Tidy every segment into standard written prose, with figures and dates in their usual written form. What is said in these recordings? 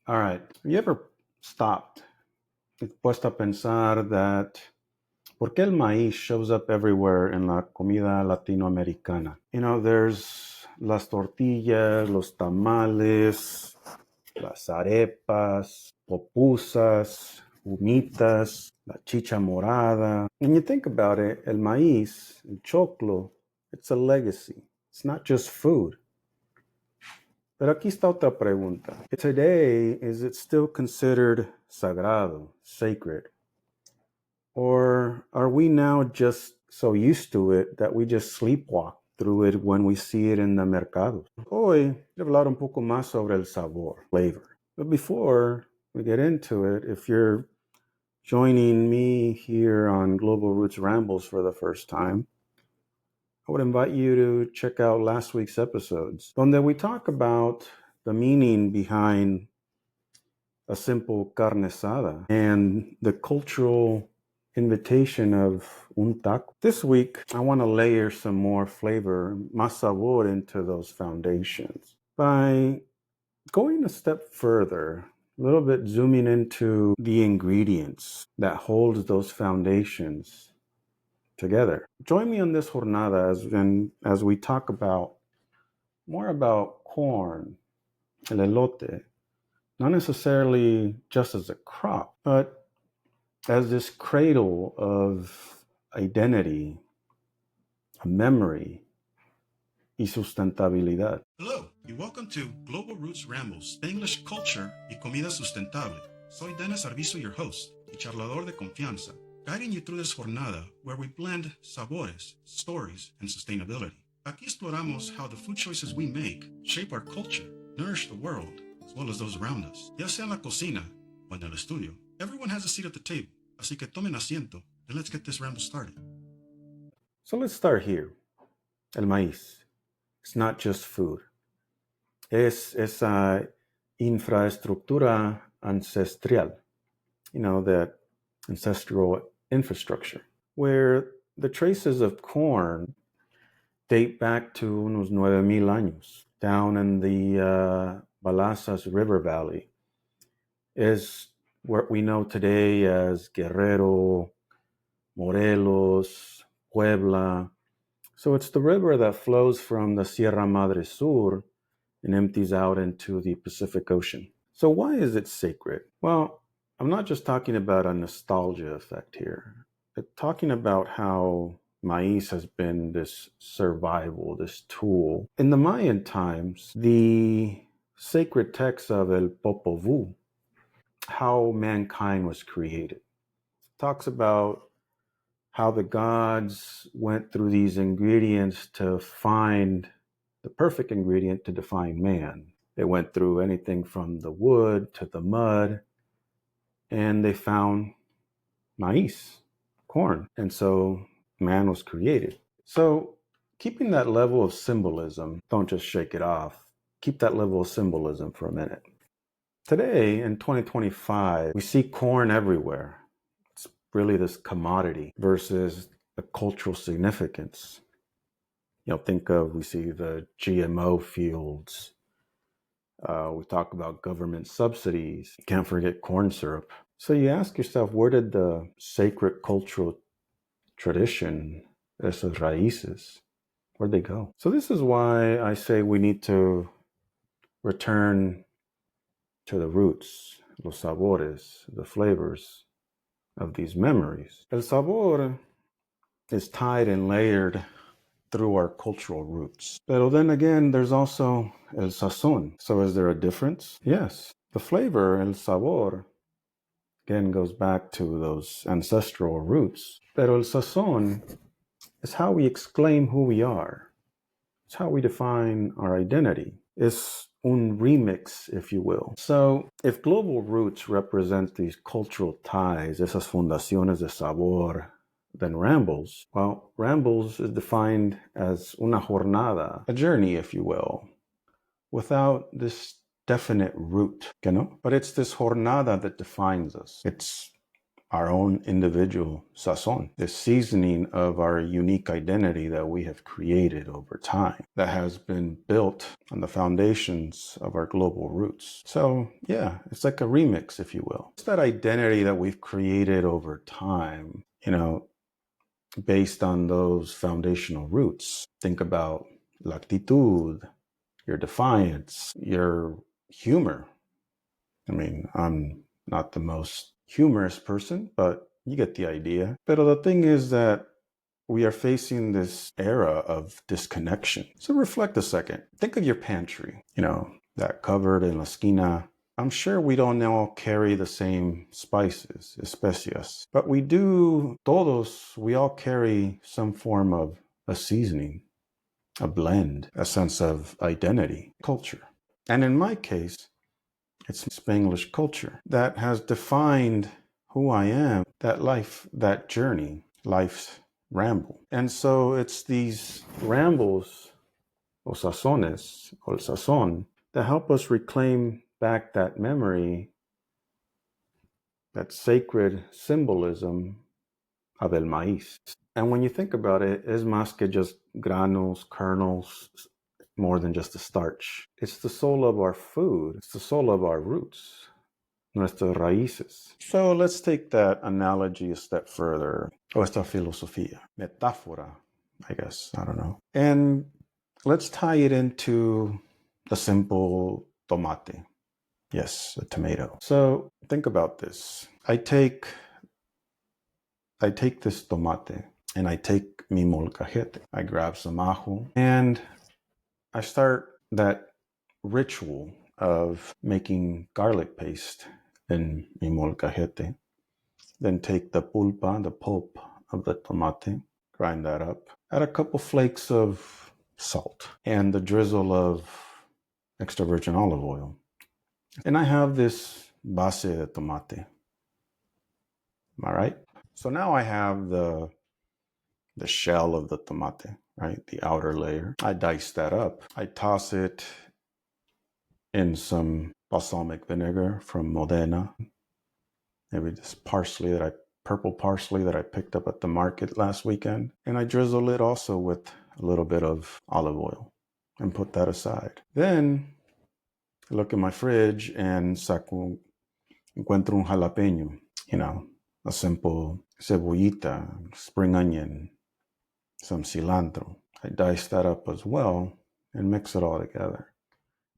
All right. Have you ever stopped and puesto a pensar that por qué el maíz shows up everywhere in la comida latinoamericana? You know, there's las tortillas, los tamales, las arepas, pupusas, humitas, la chicha morada. When you think about it, el maíz, el choclo, it's a legacy. It's not just food. Pero aquí está otra pregunta. Today, is it still considered sagrado, sacred? Or are we now just so used to it that we just sleepwalk through it when we see it in the mercado? Hoy voy a hablar un poco más sobre el sabor, flavor. But before we get into it, if you're joining me here on Global Roots Rambles for the first time, I would invite you to check out last week's episodes, donde we talk about the meaning behind a simple carne asada and the cultural invitation of un taco. This week, I want to layer some more flavor, más sabor, into those foundations by going a step further, a little bit zooming into the ingredients that hold those foundations together. Join me on this jornada as we talk about more about corn, el elote, not necessarily just as a crop, but as this cradle of identity, a memory, y sustentabilidad. Hello, y welcome to Global Roots Rambles, Spanglish culture y comida sustentable. Soy Dennis Arvizu, your host, y charlador de confianza, guiding you through this jornada where we blend sabores, stories, and sustainability. Aquí exploramos how the food choices we make shape our culture, nourish the world, as well as those around us. Ya sea en la cocina o en el estudio, everyone has a seat at the table, así que tomen asiento, and let's get this ramble started. So let's start here. El maíz. It's not just food. Es esa infraestructura ancestral, that ancestral infrastructure, where the traces of corn date back to unos 9,000 años, down in the Balasas River Valley, is what we know today as Guerrero, Morelos, Puebla. So it's the river that flows from the Sierra Madre Sur and empties out into the Pacific Ocean. So why is it sacred? Well, I'm not just talking about a nostalgia effect here. I'm talking about how maíz has been this survival, this tool. In the Mayan times, the sacred text of El Popol Vuh, how mankind was created, talks about how the gods went through these ingredients to find the perfect ingredient to define man. They went through anything from the wood to the mud, and they found maíz, corn. And so man was created. So keeping that level of symbolism, don't just shake it off. Keep that level of symbolism for a minute. Today, in 2025, we see corn everywhere. Really this commodity versus the cultural significance. We see the GMO fields. We talk about government subsidies. You can't forget corn syrup. So you ask yourself, where did the sacred cultural tradition, esas raíces, where'd they go? So this is why I say we need to return to the roots, los sabores, the flavors of these memories. El sabor is tied and layered through our cultural roots. But then again, there's also el sazon. So is there a difference? Yes. The flavor, el sabor, again goes back to those ancestral roots. Pero el sazon is how we exclaim who we are. It's how we define our identity. It's un remix, if you will. So if global roots represent these cultural ties, esas fundaciones de sabor, then Rambles, well, Rambles is defined as una jornada, a journey, if you will, without this definite root, But it's this jornada that defines us. It's our own individual sazon, the seasoning of our unique identity that we have created over time that has been built on the foundations of our global roots. So yeah, it's like a remix, if you will. It's that identity that we've created over time, based on those foundational roots. Think about la actitud, your defiance, your humor. I mean, I'm not the most humorous person, but you get the idea. But the thing is that we are facing this era of disconnection. So reflect a second. Think of your pantry, that cupboard in la esquina. I'm sure we don't all carry the same spices, especias, but we all carry some form of a seasoning, a blend, a sense of identity, culture. And in my case, it's Spanglish culture that has defined who I am, that life, that journey, life's ramble. And so it's these rambles, o sazones, o el sazon, that help us reclaim back that memory, that sacred symbolism of el maíz. And when you think about it, es más que just granos, kernels, more than just a starch. It's the soul of our food. It's the soul of our roots, nuestras raíces. So let's take that analogy a step further, o esta filosofía, metáfora, I guess, I don't know. And let's tie it into a simple tomate. Yes, a tomato. So think about this. I take this tomate and I take mi molcajete. I grab some ajo and I start that ritual of making garlic paste in mi molcajete. Then take the pulpa, the pulp of the tomate, grind that up. Add a couple flakes of salt and the drizzle of extra virgin olive oil. And I have this base de tomate. Am I right? So now I have the shell of the tomate, right? The outer layer. I dice that up. I toss it in some balsamic vinegar from Modena. Maybe this purple parsley that I picked up at the market last weekend. And I drizzle it also with a little bit of olive oil and put that aside. Then I look in my fridge and encuentro un jalapeño, a simple cebollita, spring onion, some cilantro. I dice that up as well and mix it all together.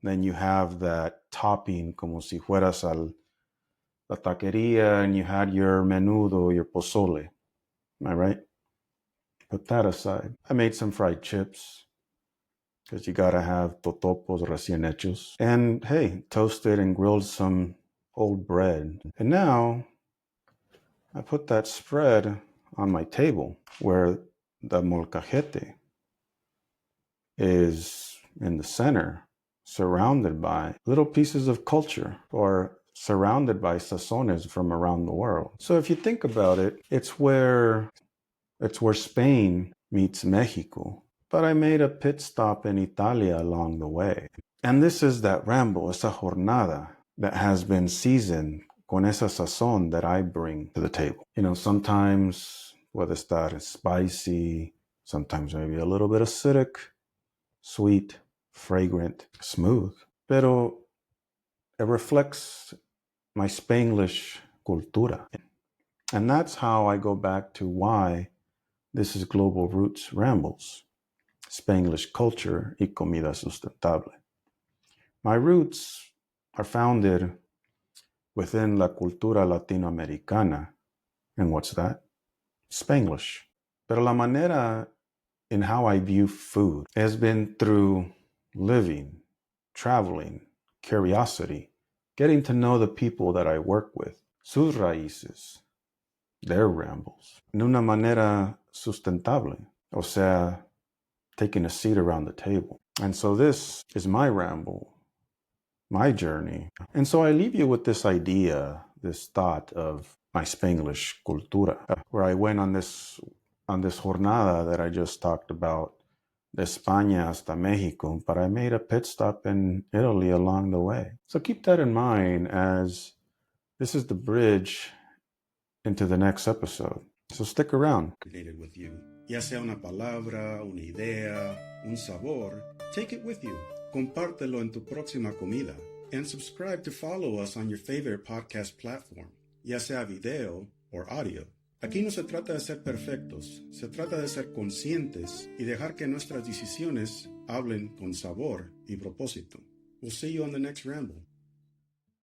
Then you have that topping como si fueras la taqueria and you had your menudo, your pozole. Am I right? Put that aside. I made some fried chips because you got to have totopos recién hechos. And hey, toasted and grilled some old bread. And now I put that spread on my table where the molcajete is in the center, surrounded by little pieces of culture or surrounded by sazones from around the world. So if you think about it, it's where Spain meets Mexico. But I made a pit stop in Italia along the way. And this is that ramble, esa jornada that has been seasoned con esa sazón that I bring to the table. Sometimes whether it's spicy, sometimes maybe a little bit acidic, sweet, fragrant, smooth. Pero it reflects my Spanglish cultura. And that's how I go back to why this is Global Roots Rambles, Spanglish culture y comida sustentable. My roots are founded within la cultura latinoamericana. And what's that? Spanglish. Pero la manera in how I view food has been through living, traveling, curiosity, getting to know the people that I work with, sus raíces, their rambles, en una manera sustentable, o sea, taking a seat around the table. And so this is my ramble, my journey. And so I leave you with this idea, this thought of my Spanglish cultura, where I went on this jornada that I just talked about, de España hasta Mexico, but I made a pit stop in Italy along the way. So keep that in mind as this is the bridge into the next episode. So stick around. Related with you. Ya sea una palabra, una idea, un sabor, take it with you. Compártelo en tu próxima comida. And subscribe to follow us on your favorite podcast platform, ya sea video or audio. Aquí no se trata de ser perfectos, se trata de ser conscientes y dejar que nuestras decisiones hablen con sabor y propósito. We'll see you on the next ramble.